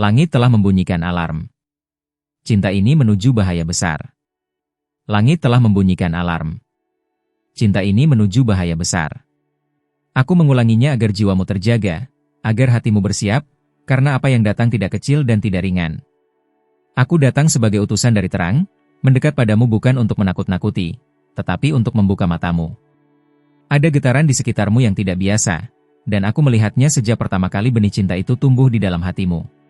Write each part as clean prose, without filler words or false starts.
Langit telah membunyikan alarm. Cinta ini menuju bahaya besar. Langit telah membunyikan alarm. Cinta ini menuju bahaya besar. Aku mengulanginya agar jiwamu terjaga, agar hatimu bersiap, karena apa yang datang tidak kecil dan tidak ringan. Aku datang sebagai utusan dari terang, mendekat padamu bukan untuk menakut-nakuti, tetapi untuk membuka matamu. Ada getaran di sekitarmu yang tidak biasa, dan aku melihatnya sejak pertama kali benih cinta itu tumbuh di dalam hatimu.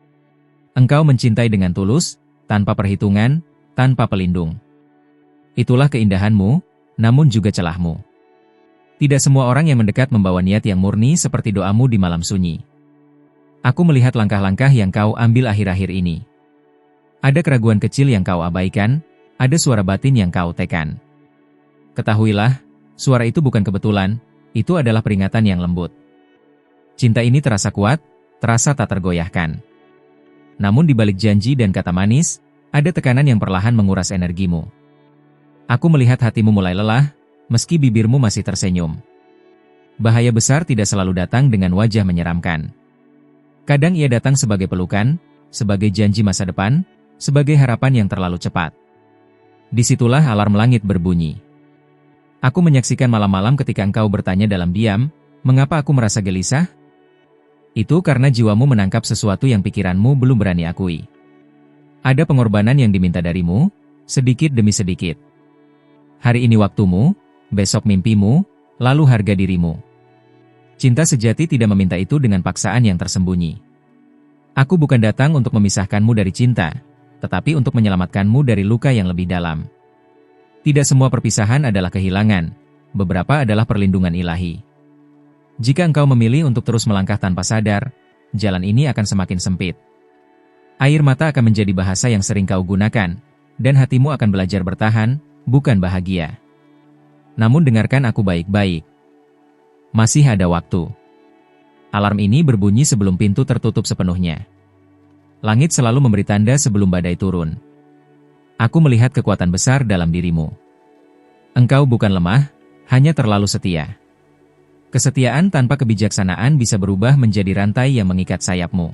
Engkau mencintai dengan tulus, tanpa perhitungan, tanpa pelindung. Itulah keindahanmu, namun juga celahmu. Tidak semua orang yang mendekat membawa niat yang murni seperti doamu di malam sunyi. Aku melihat langkah-langkah yang kau ambil akhir-akhir ini. Ada keraguan kecil yang kau abaikan, ada suara batin yang kau tekan. Ketahuilah, suara itu bukan kebetulan, itu adalah peringatan yang lembut. Cinta ini terasa kuat, terasa tak tergoyahkan. Namun di balik janji dan kata manis, ada tekanan yang perlahan menguras energimu. Aku melihat hatimu mulai lelah, meski bibirmu masih tersenyum. Bahaya besar tidak selalu datang dengan wajah menyeramkan. Kadang ia datang sebagai pelukan, sebagai janji masa depan, sebagai harapan yang terlalu cepat. Disitulah alarm langit berbunyi. Aku menyaksikan malam-malam ketika engkau bertanya dalam diam, mengapa aku merasa gelisah? Itu karena jiwamu menangkap sesuatu yang pikiranmu belum berani akui. Ada pengorbanan yang diminta darimu, sedikit demi sedikit. Hari ini waktumu, besok mimpimu, lalu harga dirimu. Cinta sejati tidak meminta itu dengan paksaan yang tersembunyi. Aku bukan datang untuk memisahkanmu dari cinta, tetapi untuk menyelamatkanmu dari luka yang lebih dalam. Tidak semua perpisahan adalah kehilangan, beberapa adalah perlindungan ilahi. Jika engkau memilih untuk terus melangkah tanpa sadar, jalan ini akan semakin sempit. Air mata akan menjadi bahasa yang sering kau gunakan, dan hatimu akan belajar bertahan, bukan bahagia. Namun dengarkan aku baik-baik. Masih ada waktu. Alarm ini berbunyi sebelum pintu tertutup sepenuhnya. Langit selalu memberi tanda sebelum badai turun. Aku melihat kekuatan besar dalam dirimu. Engkau bukan lemah, hanya terlalu setia. Kesetiaan tanpa kebijaksanaan bisa berubah menjadi rantai yang mengikat sayapmu.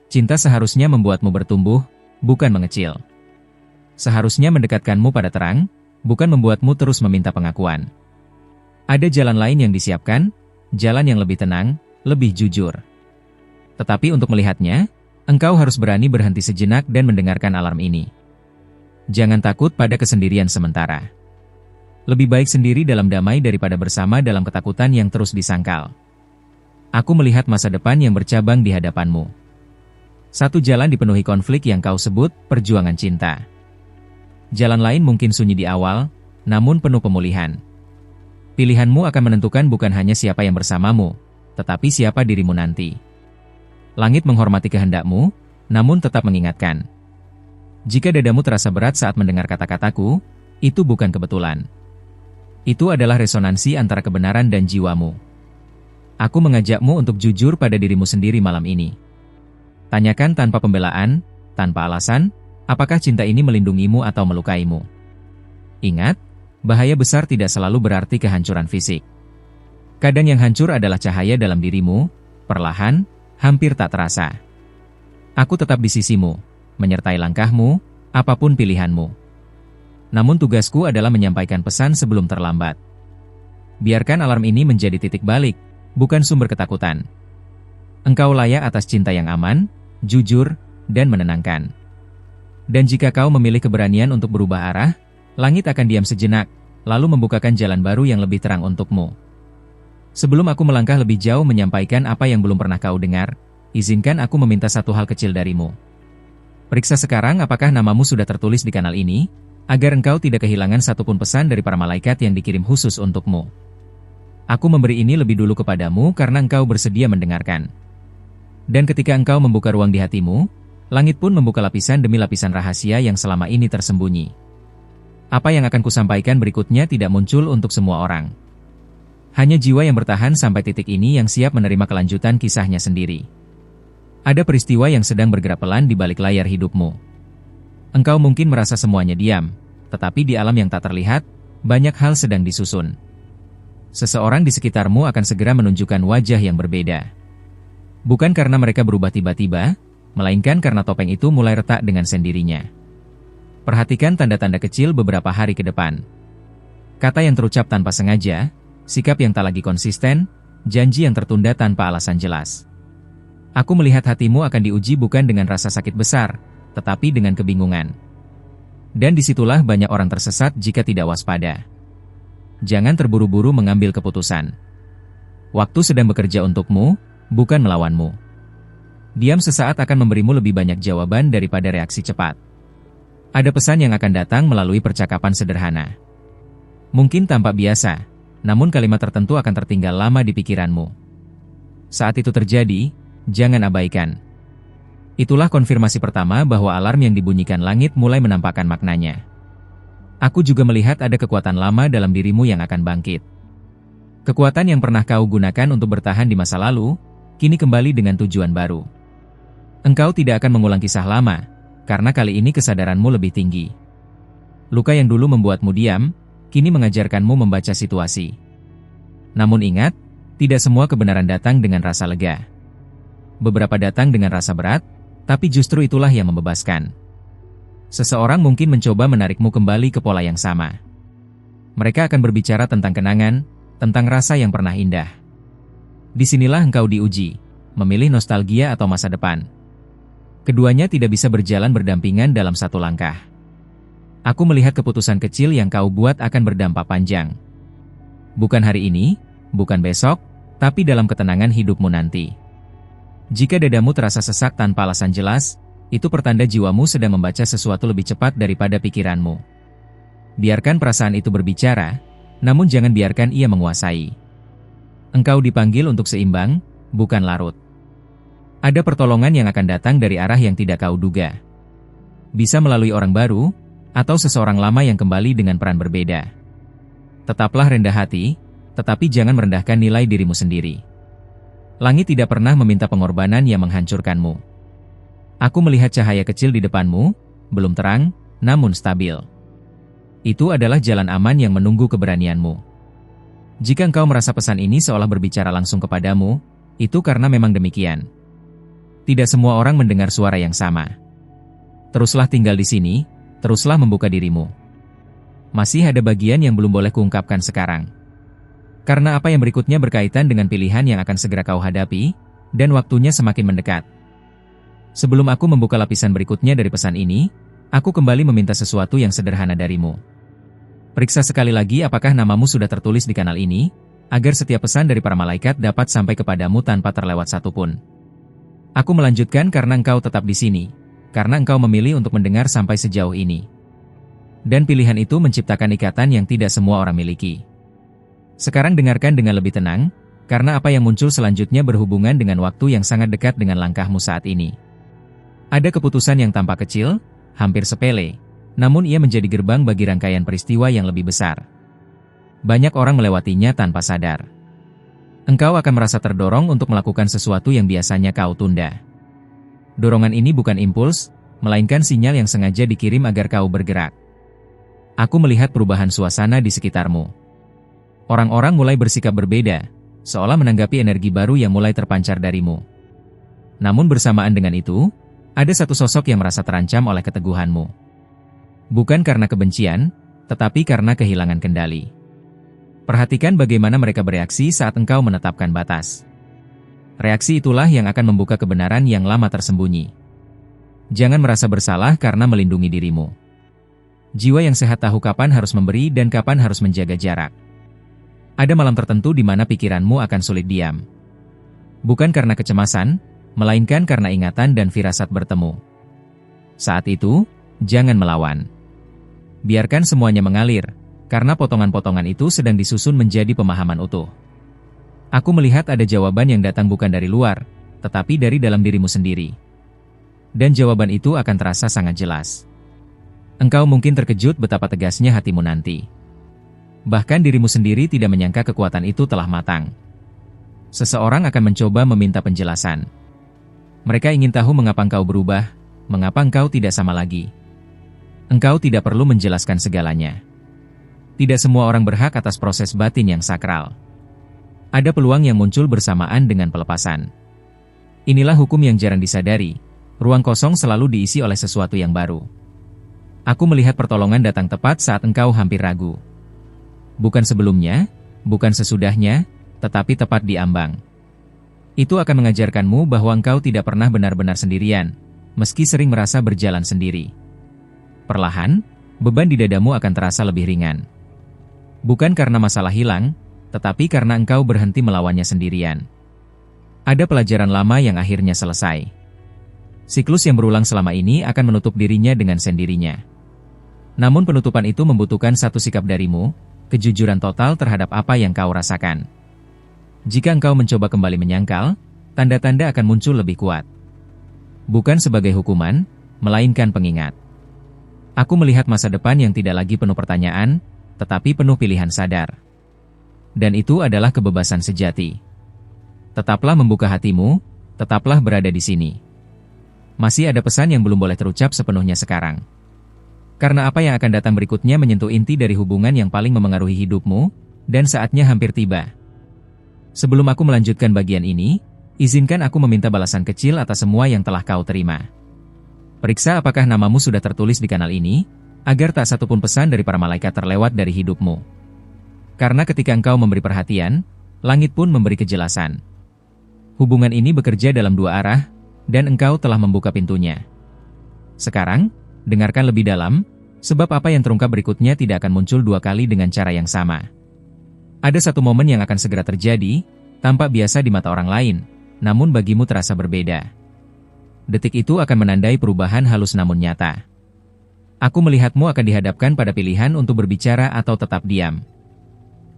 Cinta seharusnya membuatmu bertumbuh, bukan mengecil. Seharusnya mendekatkanmu pada terang, bukan membuatmu terus meminta pengakuan. Ada jalan lain yang disiapkan, jalan yang lebih tenang, lebih jujur. Tetapi untuk melihatnya, engkau harus berani berhenti sejenak dan mendengarkan alarm ini. Jangan takut pada kesendirian sementara. Lebih baik sendiri dalam damai daripada bersama dalam ketakutan yang terus disangkal. Aku melihat masa depan yang bercabang di hadapanmu. Satu jalan dipenuhi konflik yang kau sebut perjuangan cinta. Jalan lain mungkin sunyi di awal, namun penuh pemulihan. Pilihanmu akan menentukan bukan hanya siapa yang bersamamu, tetapi siapa dirimu nanti. Langit menghormati kehendakmu, namun tetap mengingatkan. Jika dadamu terasa berat saat mendengar kata-kataku, itu bukan kebetulan. Itu adalah resonansi antara kebenaran dan jiwamu. Aku mengajakmu untuk jujur pada dirimu sendiri malam ini. Tanyakan tanpa pembelaan, tanpa alasan, apakah cinta ini melindungimu atau melukaimu. Ingat, bahaya besar tidak selalu berarti kehancuran fisik. Kadang yang hancur adalah cahaya dalam dirimu, perlahan, hampir tak terasa. Aku tetap di sisimu, menyertai langkahmu, apapun pilihanmu. Namun tugasku adalah menyampaikan pesan sebelum terlambat. Biarkan alarm ini menjadi titik balik, bukan sumber ketakutan. Engkau layak atas cinta yang aman, jujur, dan menenangkan. Dan jika kau memilih keberanian untuk berubah arah, langit akan diam sejenak, lalu membukakan jalan baru yang lebih terang untukmu. Sebelum aku melangkah lebih jauh menyampaikan apa yang belum pernah kau dengar, izinkan aku meminta satu hal kecil darimu. Periksa sekarang apakah namamu sudah tertulis di kanal ini, agar engkau tidak kehilangan satupun pesan dari para malaikat yang dikirim khusus untukmu. Aku memberi ini lebih dulu kepadamu karena engkau bersedia mendengarkan. Dan ketika engkau membuka ruang di hatimu, langit pun membuka lapisan demi lapisan rahasia yang selama ini tersembunyi. Apa yang akan kusampaikan berikutnya tidak muncul untuk semua orang. Hanya jiwa yang bertahan sampai titik ini yang siap menerima kelanjutan kisahnya sendiri. Ada peristiwa yang sedang bergerak pelan di balik layar hidupmu. Engkau mungkin merasa semuanya diam, tetapi di alam yang tak terlihat, banyak hal sedang disusun. Seseorang di sekitarmu akan segera menunjukkan wajah yang berbeda. Bukan karena mereka berubah tiba-tiba, melainkan karena topeng itu mulai retak dengan sendirinya. Perhatikan tanda-tanda kecil beberapa hari ke depan. Kata yang terucap tanpa sengaja, sikap yang tak lagi konsisten, janji yang tertunda tanpa alasan jelas. Aku melihat hatimu akan diuji bukan dengan rasa sakit besar, tetapi dengan kebingungan. Dan disitulah banyak orang tersesat jika tidak waspada. Jangan terburu-buru mengambil keputusan. Waktu sedang bekerja untukmu, bukan melawanmu. Diam sesaat akan memberimu lebih banyak jawaban daripada reaksi cepat. Ada pesan yang akan datang melalui percakapan sederhana. Mungkin tampak biasa, namun kalimat tertentu akan tertinggal lama di pikiranmu. Saat itu terjadi, jangan abaikan. Itulah konfirmasi pertama bahwa alarm yang dibunyikan langit mulai menampakkan maknanya. Aku juga melihat ada kekuatan lama dalam dirimu yang akan bangkit. Kekuatan yang pernah kau gunakan untuk bertahan di masa lalu, kini kembali dengan tujuan baru. Engkau tidak akan mengulang kisah lama, karena kali ini kesadaranmu lebih tinggi. Luka yang dulu membuatmu diam, kini mengajarkanmu membaca situasi. Namun ingat, tidak semua kebenaran datang dengan rasa lega. Beberapa datang dengan rasa berat, tapi justru itulah yang membebaskan. Seseorang mungkin mencoba menarikmu kembali ke pola yang sama. Mereka akan berbicara tentang kenangan, tentang rasa yang pernah indah. Disinilah engkau diuji, memilih nostalgia atau masa depan. Keduanya tidak bisa berjalan berdampingan dalam satu langkah. Aku melihat keputusan kecil yang kau buat akan berdampak panjang. Bukan hari ini, bukan besok, tapi dalam ketenangan hidupmu nanti. Jika dadamu terasa sesak tanpa alasan jelas, itu pertanda jiwamu sedang membaca sesuatu lebih cepat daripada pikiranmu. Biarkan perasaan itu berbicara, namun jangan biarkan ia menguasai. Engkau dipanggil untuk seimbang, bukan larut. Ada pertolongan yang akan datang dari arah yang tidak kau duga. Bisa melalui orang baru, atau seseorang lama yang kembali dengan peran berbeda. Tetaplah rendah hati, tetapi jangan merendahkan nilai dirimu sendiri. Langit tidak pernah meminta pengorbanan yang menghancurkanmu. Aku melihat cahaya kecil di depanmu, belum terang, namun stabil. Itu adalah jalan aman yang menunggu keberanianmu. Jika engkau merasa pesan ini seolah berbicara langsung kepadamu, itu karena memang demikian. Tidak semua orang mendengar suara yang sama. Teruslah tinggal di sini, teruslah membuka dirimu. Masih ada bagian yang belum boleh kuungkapkan sekarang. Karena apa yang berikutnya berkaitan dengan pilihan yang akan segera kau hadapi, dan waktunya semakin mendekat. Sebelum aku membuka lapisan berikutnya dari pesan ini, aku kembali meminta sesuatu yang sederhana darimu. Periksa sekali lagi apakah namamu sudah tertulis di kanal ini, agar setiap pesan dari para malaikat dapat sampai kepadamu tanpa terlewat satupun. Aku melanjutkan karena engkau tetap di sini, karena engkau memilih untuk mendengar sampai sejauh ini. Dan pilihan itu menciptakan ikatan yang tidak semua orang miliki. Sekarang dengarkan dengan lebih tenang, karena apa yang muncul selanjutnya berhubungan dengan waktu yang sangat dekat dengan langkahmu saat ini. Ada keputusan yang tampak kecil, hampir sepele, namun ia menjadi gerbang bagi rangkaian peristiwa yang lebih besar. Banyak orang melewatinya tanpa sadar. Engkau akan merasa terdorong untuk melakukan sesuatu yang biasanya kau tunda. Dorongan ini bukan impuls, melainkan sinyal yang sengaja dikirim agar kau bergerak. Aku melihat perubahan suasana di sekitarmu. Orang-orang mulai bersikap berbeda, seolah menanggapi energi baru yang mulai terpancar darimu. Namun bersamaan dengan itu, ada satu sosok yang merasa terancam oleh keteguhanmu. Bukan karena kebencian, tetapi karena kehilangan kendali. Perhatikan bagaimana mereka bereaksi saat engkau menetapkan batas. Reaksi itulah yang akan membuka kebenaran yang lama tersembunyi. Jangan merasa bersalah karena melindungi dirimu. Jiwa yang sehat tahu kapan harus memberi dan kapan harus menjaga jarak. Ada malam tertentu di mana pikiranmu akan sulit diam. Bukan karena kecemasan, melainkan karena ingatan dan firasat bertemu. Saat itu, jangan melawan. Biarkan semuanya mengalir, karena potongan-potongan itu sedang disusun menjadi pemahaman utuh. Aku melihat ada jawaban yang datang bukan dari luar, tetapi dari dalam dirimu sendiri. Dan jawaban itu akan terasa sangat jelas. Engkau mungkin terkejut betapa tegasnya hatimu nanti. Bahkan dirimu sendiri tidak menyangka kekuatan itu telah matang. Seseorang akan mencoba meminta penjelasan. Mereka ingin tahu mengapa engkau berubah, mengapa engkau tidak sama lagi. Engkau tidak perlu menjelaskan segalanya. Tidak semua orang berhak atas proses batin yang sakral. Ada peluang yang muncul bersamaan dengan pelepasan. Inilah hukum yang jarang disadari. ruang kosong selalu diisi oleh sesuatu yang baru. Aku melihat pertolongan datang tepat saat engkau hampir ragu. Bukan sebelumnya, bukan sesudahnya, tetapi tepat di ambang. Itu akan mengajarkanmu bahwa engkau tidak pernah benar-benar sendirian, meski sering merasa berjalan sendiri. Perlahan, beban di dadamu akan terasa lebih ringan. Bukan karena masalah hilang, tetapi karena engkau berhenti melawannya sendirian. Ada pelajaran lama yang akhirnya selesai. Siklus yang berulang selama ini akan menutup dirinya dengan sendirinya. Namun penutupan itu membutuhkan satu sikap darimu, kejujuran total terhadap apa yang kau rasakan. Jika engkau mencoba kembali menyangkal, tanda-tanda akan muncul lebih kuat. Bukan sebagai hukuman, melainkan pengingat. Aku melihat masa depan yang tidak lagi penuh pertanyaan, tetapi penuh pilihan sadar. Dan itu adalah kebebasan sejati. Tetaplah membuka hatimu, tetaplah berada di sini. Masih ada pesan yang belum boleh terucap sepenuhnya sekarang. Karena apa yang akan datang berikutnya menyentuh inti dari hubungan yang paling memengaruhi hidupmu, dan saatnya hampir tiba. Sebelum aku melanjutkan bagian ini, izinkan aku meminta balasan kecil atas semua yang telah kau terima. Periksa apakah namamu sudah tertulis di kanal ini, agar tak satupun pesan dari para malaikat terlewat dari hidupmu. Karena ketika engkau memberi perhatian, langit pun memberi kejelasan. Hubungan ini bekerja dalam dua arah, dan engkau telah membuka pintunya. Sekarang, dengarkan lebih dalam, sebab apa yang terungkap berikutnya tidak akan muncul dua kali dengan cara yang sama. Ada satu momen yang akan segera terjadi, tampak biasa di mata orang lain, namun bagimu terasa berbeda. Detik itu akan menandai perubahan halus namun nyata. Aku melihatmu akan dihadapkan pada pilihan untuk berbicara atau tetap diam.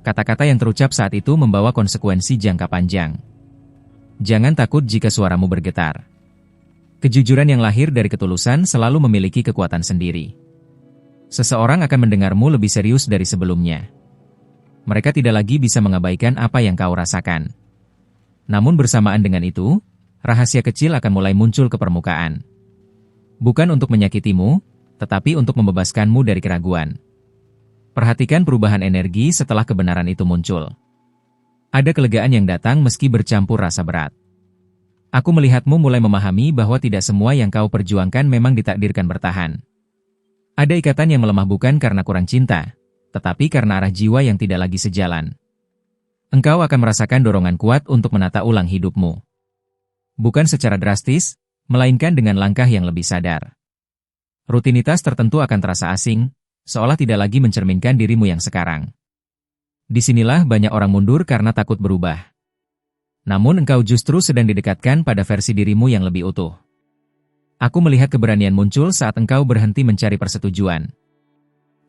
Kata-kata yang terucap saat itu membawa konsekuensi jangka panjang. Jangan takut jika suaramu bergetar. Kejujuran yang lahir dari ketulusan selalu memiliki kekuatan sendiri. Seseorang akan mendengarmu lebih serius dari sebelumnya. Mereka tidak lagi bisa mengabaikan apa yang kau rasakan. Namun bersamaan dengan itu, rahasia kecil akan mulai muncul ke permukaan. Bukan untuk menyakitimu, tetapi untuk membebaskanmu dari keraguan. Perhatikan perubahan energi setelah kebenaran itu muncul. Ada kelegaan yang datang meski bercampur rasa berat. Aku melihatmu mulai memahami bahwa tidak semua yang kau perjuangkan memang ditakdirkan bertahan. Ada ikatan yang melemah bukan karena kurang cinta, tetapi karena arah jiwa yang tidak lagi sejalan. Engkau akan merasakan dorongan kuat untuk menata ulang hidupmu. Bukan secara drastis, melainkan dengan langkah yang lebih sadar. Rutinitas tertentu akan terasa asing, seolah tidak lagi mencerminkan dirimu yang sekarang. Disinilah banyak orang mundur karena takut berubah. Namun engkau justru sedang didekatkan pada versi dirimu yang lebih utuh. Aku melihat keberanian muncul saat engkau berhenti mencari persetujuan.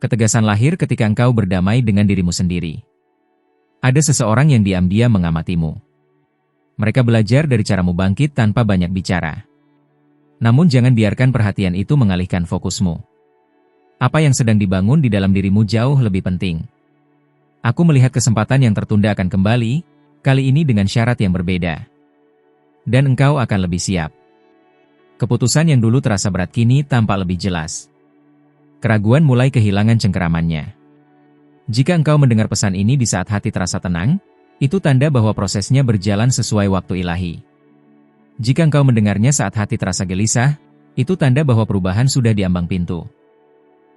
Ketegasan lahir ketika engkau berdamai dengan dirimu sendiri. Ada seseorang yang diam-diam mengamatimu. Mereka belajar dari caramu bangkit tanpa banyak bicara. Namun jangan biarkan perhatian itu mengalihkan fokusmu. Apa yang sedang dibangun di dalam dirimu jauh lebih penting. Aku melihat kesempatan yang tertunda akan kembali, kali ini dengan syarat yang berbeda. Dan engkau akan lebih siap. Keputusan yang dulu terasa berat kini tampak lebih jelas. Keraguan mulai kehilangan cengkeramannya. Jika engkau mendengar pesan ini di saat hati terasa tenang, itu tanda bahwa prosesnya berjalan sesuai waktu ilahi. Jika engkau mendengarnya saat hati terasa gelisah, itu tanda bahwa perubahan sudah diambang pintu.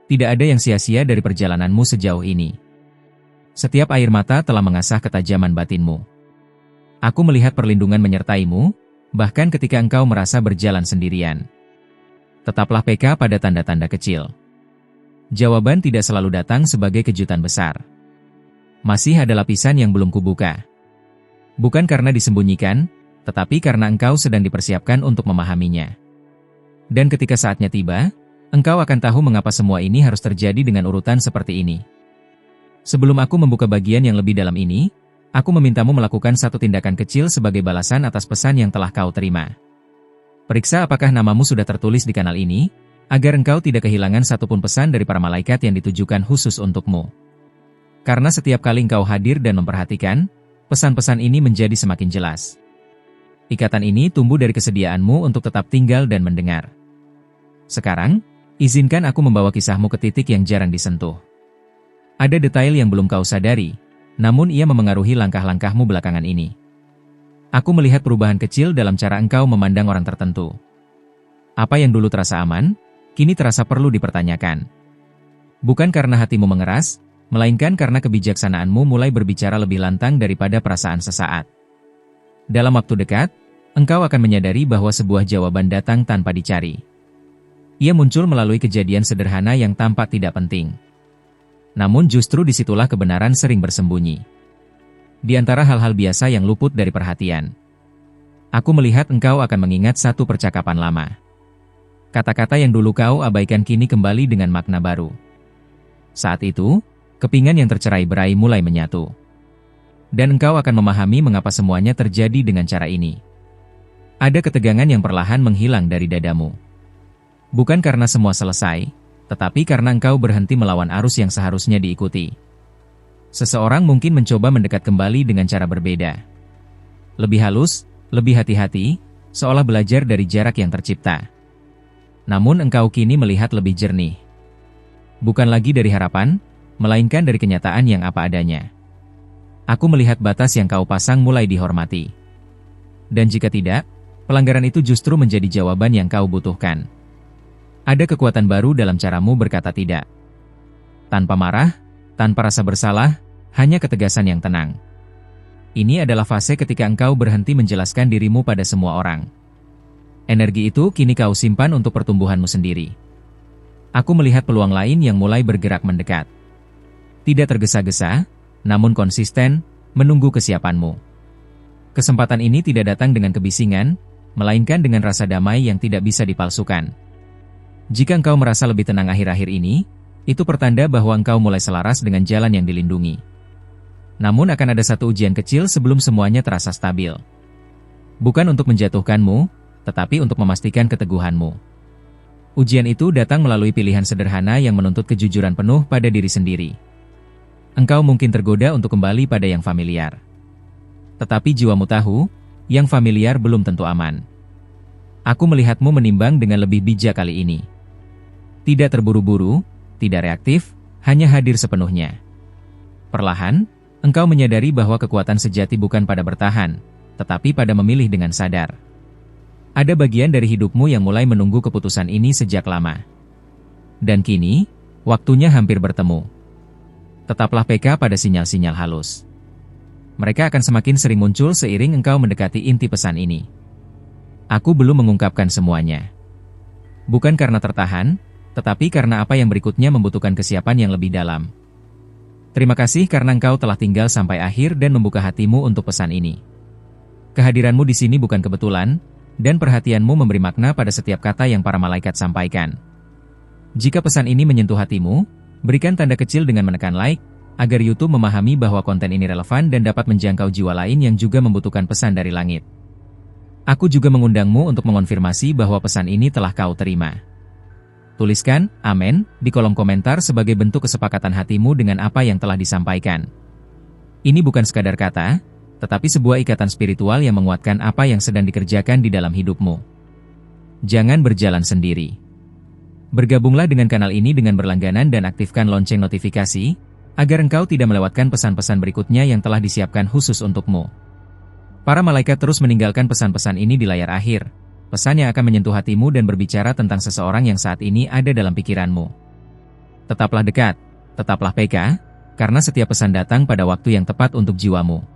Tidak ada yang sia-sia dari perjalananmu sejauh ini. Setiap air mata telah mengasah ketajaman batinmu. Aku melihat perlindungan menyertaimu, bahkan ketika engkau merasa berjalan sendirian. Tetaplah peka pada tanda-tanda kecil. Jawaban tidak selalu datang sebagai kejutan besar. Masih ada lapisan yang belum kubuka. Bukan karena disembunyikan, tetapi karena engkau sedang dipersiapkan untuk memahaminya. Dan ketika saatnya tiba, engkau akan tahu mengapa semua ini harus terjadi dengan urutan seperti ini. Sebelum aku membuka bagian yang lebih dalam ini, aku memintamu melakukan satu tindakan kecil sebagai balasan atas pesan yang telah kau terima. Periksa apakah namamu sudah tertulis di kanal ini, agar engkau tidak kehilangan satupun pesan dari para malaikat yang ditujukan khusus untukmu. Karena setiap kali engkau hadir dan memperhatikan, pesan-pesan ini menjadi semakin jelas. Ikatan ini tumbuh dari kesediaanmu untuk tetap tinggal dan mendengar. Sekarang, izinkan aku membawa kisahmu ke titik yang jarang disentuh. Ada detail yang belum kau sadari, namun ia memengaruhi langkah-langkahmu belakangan ini. Aku melihat perubahan kecil dalam cara engkau memandang orang tertentu. Apa yang dulu terasa aman, kini terasa perlu dipertanyakan. Bukan karena hatimu mengeras, melainkan karena kebijaksanaanmu mulai berbicara lebih lantang daripada perasaan sesaat. Dalam waktu dekat, engkau akan menyadari bahwa sebuah jawaban datang tanpa dicari. Ia muncul melalui kejadian sederhana yang tampak tidak penting. Namun justru disitulah kebenaran sering bersembunyi. Di antara hal-hal biasa yang luput dari perhatian. Aku melihat engkau akan mengingat satu percakapan lama. Kata-kata yang dulu kau abaikan kini kembali dengan makna baru. Saat itu, kepingan yang tercerai-berai mulai menyatu. Dan engkau akan memahami mengapa semuanya terjadi dengan cara ini. Ada ketegangan yang perlahan menghilang dari dadamu. Bukan karena semua selesai, tetapi karena engkau berhenti melawan arus yang seharusnya diikuti. Seseorang mungkin mencoba mendekat kembali dengan cara berbeda. Lebih halus, lebih hati-hati, seolah belajar dari jarak yang tercipta. Namun engkau kini melihat lebih jernih. Bukan lagi dari harapan, melainkan dari kenyataan yang apa adanya. Aku melihat batas yang kau pasang mulai dihormati. Dan jika tidak, pelanggaran itu justru menjadi jawaban yang kau butuhkan. Ada kekuatan baru dalam caramu berkata tidak. Tanpa marah, tanpa rasa bersalah, hanya ketegasan yang tenang. Ini adalah fase ketika engkau berhenti menjelaskan dirimu pada semua orang. Energi itu kini kau simpan untuk pertumbuhanmu sendiri. Aku melihat peluang lain yang mulai bergerak mendekat. Tidak tergesa-gesa, namun konsisten, menunggu kesiapanmu. Kesempatan ini tidak datang dengan kebisingan, melainkan dengan rasa damai yang tidak bisa dipalsukan. Jika engkau merasa lebih tenang akhir-akhir ini, itu pertanda bahwa engkau mulai selaras dengan jalan yang dilindungi. Namun akan ada satu ujian kecil sebelum semuanya terasa stabil. Bukan untuk menjatuhkanmu, tetapi untuk memastikan keteguhanmu. Ujian itu datang melalui pilihan sederhana yang menuntut kejujuran penuh pada diri sendiri. Engkau mungkin tergoda untuk kembali pada yang familiar. Tetapi jiwamu tahu, yang familiar belum tentu aman. Aku melihatmu menimbang dengan lebih bijak kali ini. Tidak terburu-buru, tidak reaktif, hanya hadir sepenuhnya. Perlahan, engkau menyadari bahwa kekuatan sejati bukan pada bertahan, tetapi pada memilih dengan sadar. Ada bagian dari hidupmu yang mulai menunggu keputusan ini sejak lama. Dan kini, waktunya hampir bertemu. Tetaplah peka pada sinyal-sinyal halus. Mereka akan semakin sering muncul seiring engkau mendekati inti pesan ini. Aku belum mengungkapkan semuanya. Bukan karena tertahan, tetapi karena apa yang berikutnya membutuhkan kesiapan yang lebih dalam. Terima kasih karena engkau telah tinggal sampai akhir dan membuka hatimu untuk pesan ini. Kehadiranmu di sini bukan kebetulan, dan perhatianmu memberi makna pada setiap kata yang para malaikat sampaikan. Jika pesan ini menyentuh hatimu, berikan tanda kecil dengan menekan like, agar YouTube memahami bahwa konten ini relevan dan dapat menjangkau jiwa lain yang juga membutuhkan pesan dari langit. Aku juga mengundangmu untuk mengonfirmasi bahwa pesan ini telah kau terima. Tuliskan, amin, di kolom komentar sebagai bentuk kesepakatan hatimu dengan apa yang telah disampaikan. Ini bukan sekadar kata, tetapi sebuah ikatan spiritual yang menguatkan apa yang sedang dikerjakan di dalam hidupmu. Jangan berjalan sendiri. Bergabunglah dengan kanal ini dengan berlangganan dan aktifkan lonceng notifikasi, agar engkau tidak melewatkan pesan-pesan berikutnya yang telah disiapkan khusus untukmu. Para malaikat terus meninggalkan pesan-pesan ini di layar akhir, pesan yang akan menyentuh hatimu dan berbicara tentang seseorang yang saat ini ada dalam pikiranmu. Tetaplah dekat, tetaplah peka, karena setiap pesan datang pada waktu yang tepat untuk jiwamu.